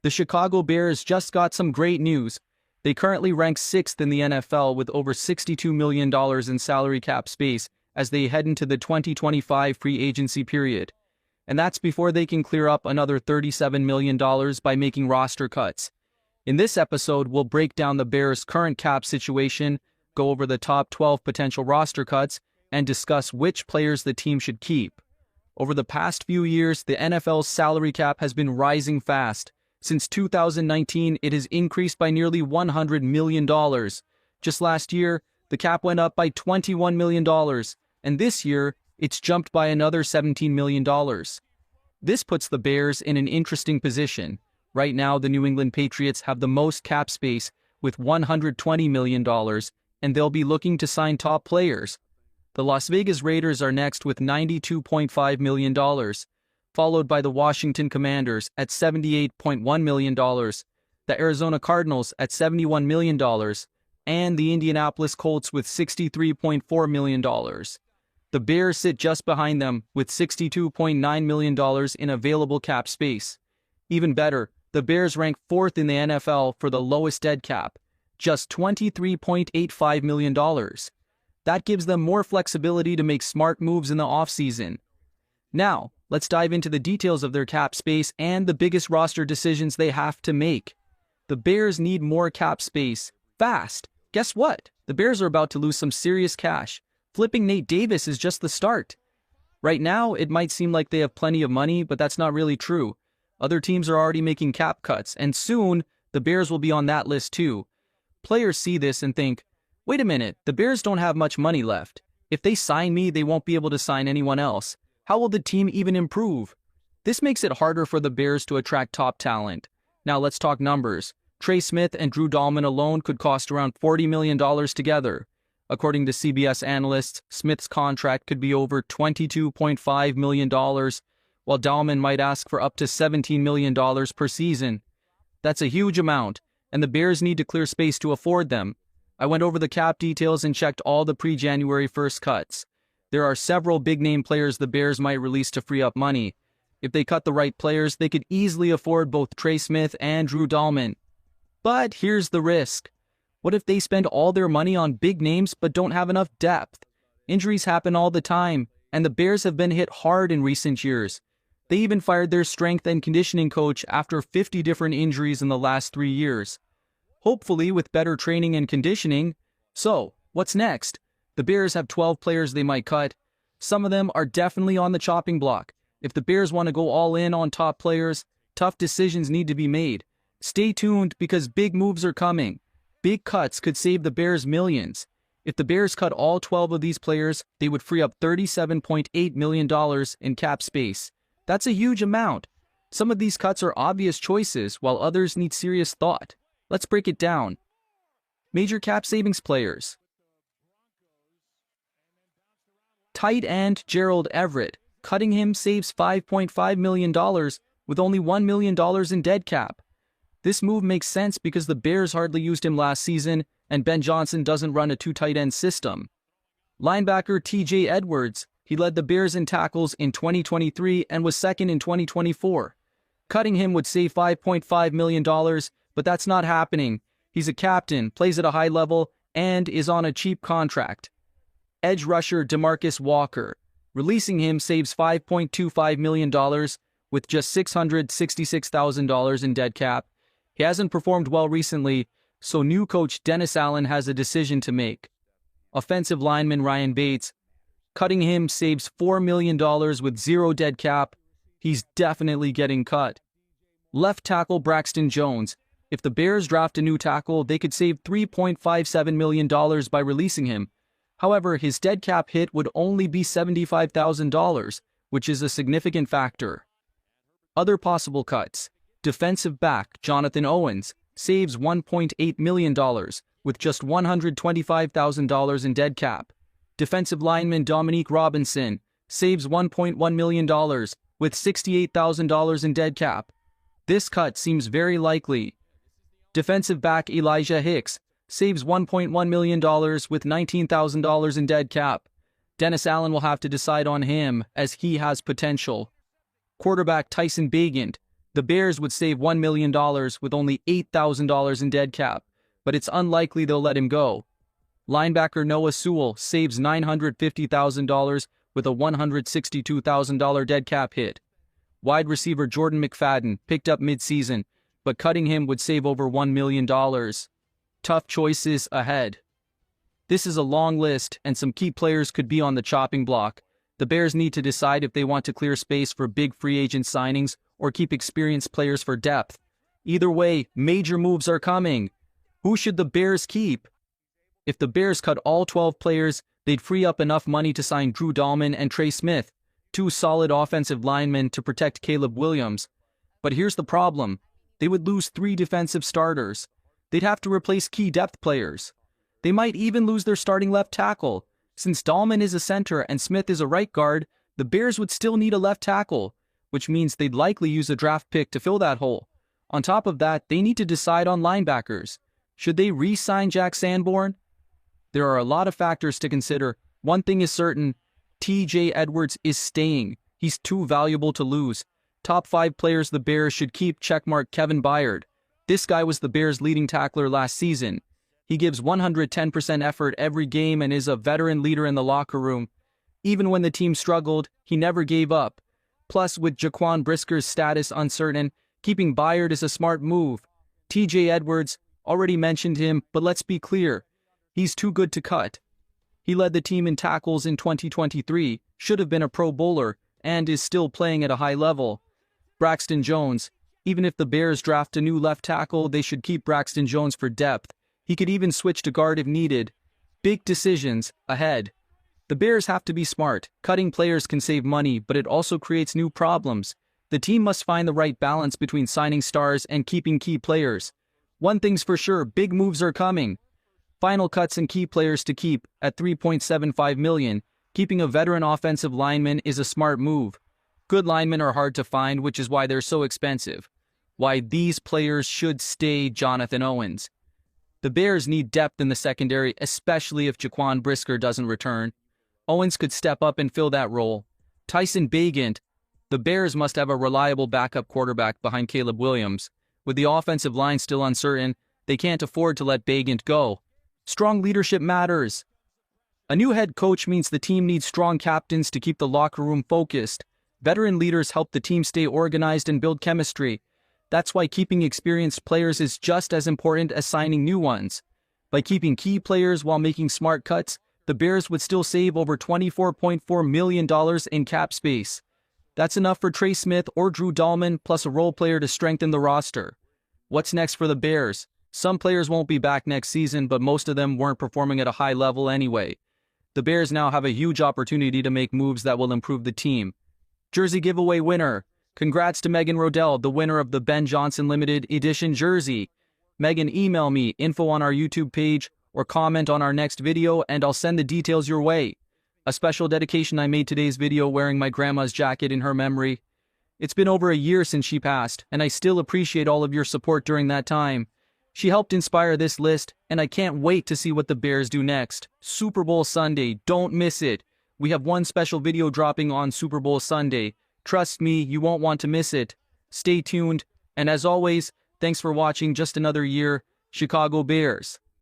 The Chicago Bears just got some great news. They currently rank 6th in the NFL with over $62 million in salary cap space as they head into the 2025 free agency period. And that's before they can clear up another $37 million by making roster cuts. In this episode, we'll break down the Bears' current cap situation, go over the top 12 potential roster cuts, and discuss which players the team should keep. Over the past few years, the NFL's salary cap has been rising fast. Since 2019, it has increased by nearly $100 million. Just last year, the cap went up by $21 million, and this year, it's jumped by another $17 million. This puts the Bears in an interesting position. Right now, the New England Patriots have the most cap space with $120 million, and they'll be looking to sign top players. The Las Vegas Raiders are next with $92.5 million, followed by the Washington Commanders at $78.1 million, the Arizona Cardinals at $71 million, and the Indianapolis Colts with $63.4 million. The Bears sit just behind them with $62.9 million in available cap space. Even better, the Bears rank 4th in the NFL for the lowest dead cap, just $23.85 million. That gives them more flexibility to make smart moves in the offseason. Now, let's dive into the details of their cap space and the biggest roster decisions they have to make. The Bears need more cap space, fast. Guess what? The Bears are about to lose some serious cash. Flipping Nate Davis is just the start. Right now, it might seem like they have plenty of money, but that's not really true. Other teams are already making cap cuts, and soon, the Bears will be on that list too. Players see this and think, wait a minute, the Bears don't have much money left. If they sign me, they won't be able to sign anyone else. How will the team even improve? This makes it harder for the Bears to attract top talent. Now let's talk numbers. Trey Smith and Drew Dalman alone could cost around $40 million together. According to CBS analysts, Smith's contract could be over $22.5 million, while Dalman might ask for up to $17 million per season. That's a huge amount, and the Bears need to clear space to afford them. I went over the cap details and checked all the pre-January 1st cuts. There are several big-name players the Bears might release to free up money. If they cut the right players, they could easily afford both Trey Smith and Drew Dalman. But here's the risk. What if they spend all their money on big names but don't have enough depth? Injuries happen all the time, and the Bears have been hit hard in recent years. They even fired their strength and conditioning coach after 50 different injuries in the last 3 years. Hopefully with better training and conditioning. So, what's next? The Bears have 12 players they might cut. Some of them are definitely on the chopping block. If the Bears want to go all in on top players, tough decisions need to be made. Stay tuned because big moves are coming. Big cuts could save the Bears millions. If the Bears cut all 12 of these players, they would free up $37.8 million in cap space. That's a huge amount. Some of these cuts are obvious choices, while others need serious thought. Let's break it down. Major cap savings players. Tight end Gerald Everett. Cutting him saves $5.5 million with only $1 million in dead cap. This move makes sense because the Bears hardly used him last season, and Ben Johnson doesn't run a 2 tight end system. Linebacker TJ Edwards. He led the Bears in tackles in 2023 and was second in 2024. Cutting him would save $5.5 million, but that's not happening. He's a captain, plays at a high level, and is on a cheap contract. Edge rusher DeMarcus Walker. Releasing him saves $5.25 million with just $666,000 in dead cap. He hasn't performed well recently, so new coach Dennis Allen has a decision to make. Offensive lineman Ryan Bates. Cutting him saves $4 million with 0 dead cap. He's definitely getting cut. Left tackle Braxton Jones. If the Bears draft a new tackle, they could save $3.57 million by releasing him. However, his dead cap hit would only be $75,000, which is a significant factor. Other possible cuts. Defensive back Jonathan Owens saves $1.8 million with just $125,000 in dead cap. Defensive lineman Dominique Robinson saves $1.1 million with $68,000 in dead cap. This cut seems very likely. Defensive back Elijah Hicks saves $1.1 million with $19,000 in dead cap. Dennis Allen will have to decide on him as he has potential. Quarterback Tyson Bagent. The Bears would save $1 million with only $8,000 in dead cap, but it's unlikely they'll let him go. Linebacker Noah Sewell saves $950,000 with a $162,000 dead cap hit. Wide receiver Jordan McFadden picked up mid-season, but cutting him would save over $1 million. Tough choices ahead. This is a long list, and some key players could be on the chopping block. The Bears need to decide if they want to clear space for big free agent signings or keep experienced players for depth. Either way, major moves are coming. Who should the Bears keep? If the Bears cut all 12 players, they'd free up enough money to sign Drew Dalman and Trey Smith, two solid offensive linemen to protect Caleb Williams. But here's the problem. They would lose 3 defensive starters. They'd have to replace key depth players. They might even lose their starting left tackle. Since Dalman is a center and Smith is a right guard, the Bears would still need a left tackle, which means they'd likely use a draft pick to fill that hole. On top of that, they need to decide on linebackers. Should they re-sign Jack Sanborn? There are a lot of factors to consider. One thing is certain, TJ Edwards is staying. He's too valuable to lose. Top 5 players the Bears should keep: checkmark Kevin Byard. This guy was the Bears' leading tackler last season. He gives 110% effort every game and is a veteran leader in the locker room. Even when the team struggled, he never gave up. Plus, with Jaquan Brisker's status uncertain, keeping Byard is a smart move. TJ Edwards, already mentioned him, but let's be clear. He's too good to cut. He led the team in tackles in 2023, should have been a Pro Bowler, and is still playing at a high level. Braxton Jones. Even if the Bears draft a new left tackle, they should keep Braxton Jones for depth. He could even switch to guard if needed. Big decisions ahead. The Bears have to be smart. Cutting players can save money, but it also creates new problems. The team must find the right balance between signing stars and keeping key players. One thing's for sure, big moves are coming. Final cuts and key players to keep at $3.75 million. Keeping a veteran offensive lineman is a smart move. Good linemen are hard to find, which is why they're so expensive. Why these players should stay: Jonathan Owens. The Bears need depth in the secondary, especially if Jaquan Brisker doesn't return. Owens could step up and fill that role. Tyson Bagent. The Bears must have a reliable backup quarterback behind Caleb Williams. With the offensive line still uncertain, they can't afford to let Bagent go. Strong leadership matters. A new head coach means the team needs strong captains to keep the locker room focused. Veteran leaders help the team stay organized and build chemistry. That's why keeping experienced players is just as important as signing new ones. By keeping key players while making smart cuts, the Bears would still save over $24.4 million in cap space. That's enough for Trey Smith or Drew Dalman, plus a role player to strengthen the roster. What's next for the Bears? Some players won't be back next season, but most of them weren't performing at a high level anyway. The Bears now have a huge opportunity to make moves that will improve the team. Jersey giveaway winner. Congrats to Megan Rodell, the winner of the Ben Johnson Limited Edition jersey. Megan, email me, info on our YouTube page, or comment on our next video, and I'll send the details your way. A special dedication: I made today's video wearing my grandma's jacket in her memory. It's been over a year since she passed, and I still appreciate all of your support during that time. She helped inspire this list, and I can't wait to see what the Bears do next. Super Bowl Sunday, don't miss it. We have one special video dropping on Super Bowl Sunday. Trust me, you won't want to miss it. Stay tuned, and as always, thanks for watching. Just another year, Chicago Bears.